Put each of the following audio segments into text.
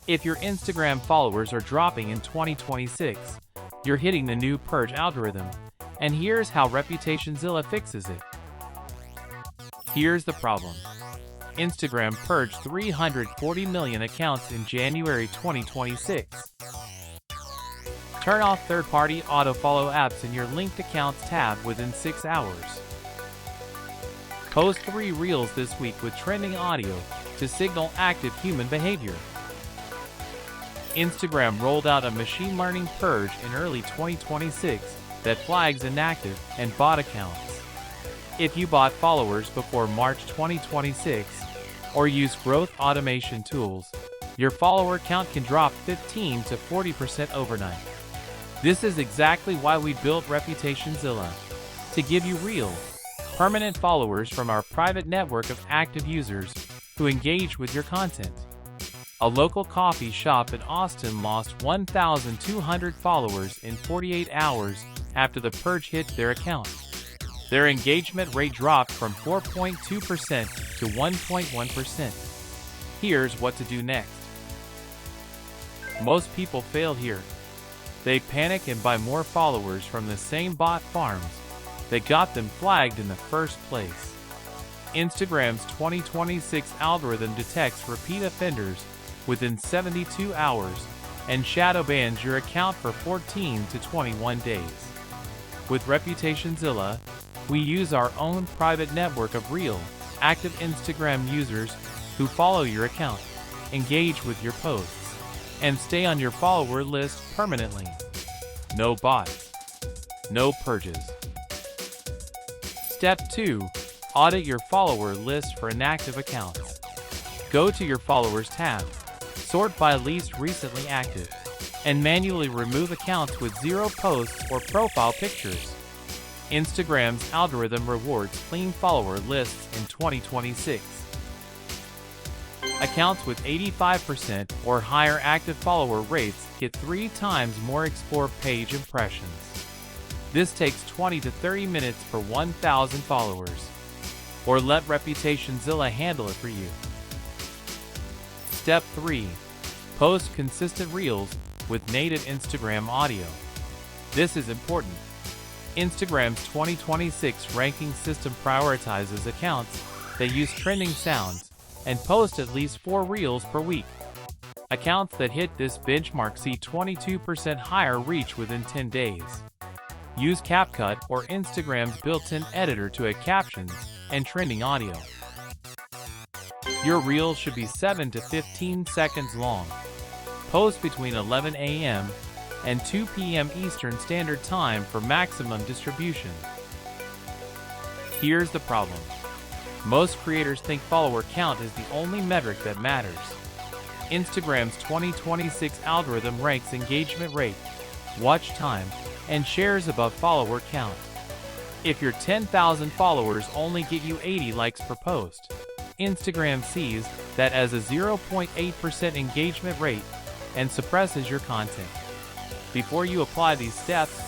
If your Instagram followers are dropping in 2026, you're hitting the new purge algorithm, and here's how ReputationZilla fixes it. Here's the problem. Instagram purged 340 million accounts in January 2026. Turn off third-party auto-follow apps in your linked accounts tab within 6 hours. Post 3 reels this week with trending audio to signal active human behavior. Instagram rolled out a machine learning purge in early 2026 that flags inactive and bot accounts. If you bought followers before March 2026 or use growth automation tools, your follower count can drop 15 to 40% overnight. This is exactly why we built ReputationZilla, to give you real, permanent followers from our private network of active users who engage with your content. A local coffee shop in Austin lost 1,200 followers in 48 hours after the purge hit their account. Their engagement rate dropped from 4.2% to 1.1%. Here's what to do next. Most people fail here. They panic and buy more followers from the same bot farms that got them flagged in the first place. Instagram's 2026 algorithm detects repeat offenders within 72 hours and shadow bans your account for 14 to 21 days. With ReputationZilla, we use our own private network of real, active Instagram users who follow your account, engage with your posts, and stay on your follower list permanently. No bots. No purges. Step 2. Audit your follower list for inactive accounts. Go to your Followers tab, sort by least recently active, and manually remove accounts with 0 posts or profile pictures. Instagram's algorithm rewards clean follower lists in 2026. Accounts with 85% or higher active follower rates get 3 times more Explore page impressions. This takes 20 to 30 minutes per 1,000 followers. Or let ReputationZilla handle it for you. Step 3. Post consistent reels with native Instagram audio. This is important. Instagram's 2026 ranking system prioritizes accounts that use trending sounds and post at least 4 reels per week. Accounts that hit this benchmark see 22% higher reach within 10 days. Use CapCut or Instagram's built-in editor to add captions and trending audio. Your reels should be 7 to 15 seconds long. Post between 11 a.m. and 2 p.m. Eastern Standard Time for maximum distribution. Here's the problem. Most creators think follower count is the only metric that matters. Instagram's 2026 algorithm ranks engagement rate, watch time, and shares above follower count. If your 10,000 followers only get you 80 likes per post, Instagram sees that as a 0.8% engagement rate and suppresses your content. Before you apply these steps,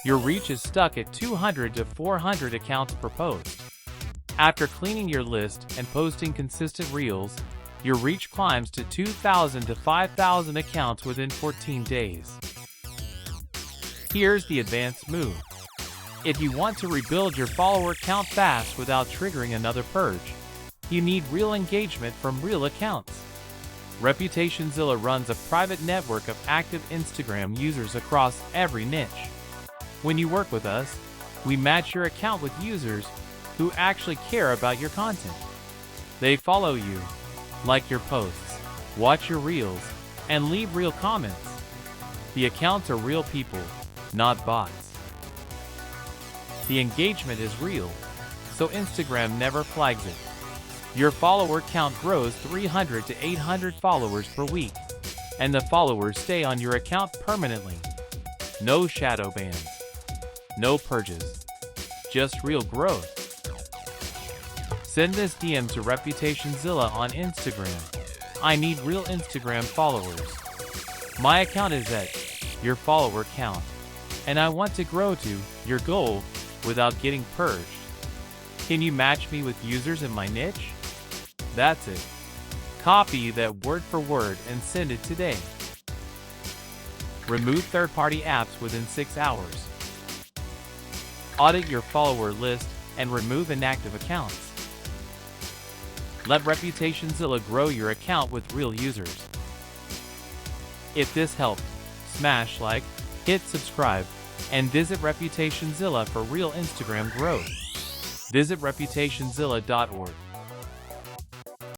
your reach is stuck at 200 to 400 accounts per post. After cleaning your list and posting consistent reels, your reach climbs to 2,000 to 5,000 accounts within 14 days. Here's the advanced move. If you want to rebuild your follower count fast without triggering another purge, you need real engagement from real accounts. ReputationZilla runs a private network of active Instagram users across every niche. When you work with us, we match your account with users who actually care about your content. They follow you, like your posts, watch your reels, and leave real comments. The accounts are real people, not bots. The engagement is real, so Instagram never flags it. Your follower count grows 300 to 800 followers per week, and the followers stay on your account permanently. No shadow bans. No purges. Just real growth. Send this DM to ReputationZilla on Instagram. I need real Instagram followers. My account is at your follower count, and I want to grow to your goal without getting purged. Can you match me with users in my niche? That's it. Copy that word for word and send it today. Remove third-party apps within 6 hours. Audit your follower list and remove inactive accounts. Let ReputationZilla grow your account with real users. If this helped, smash like, hit subscribe, and visit ReputationZilla for real Instagram growth. Visit ReputationZilla.org.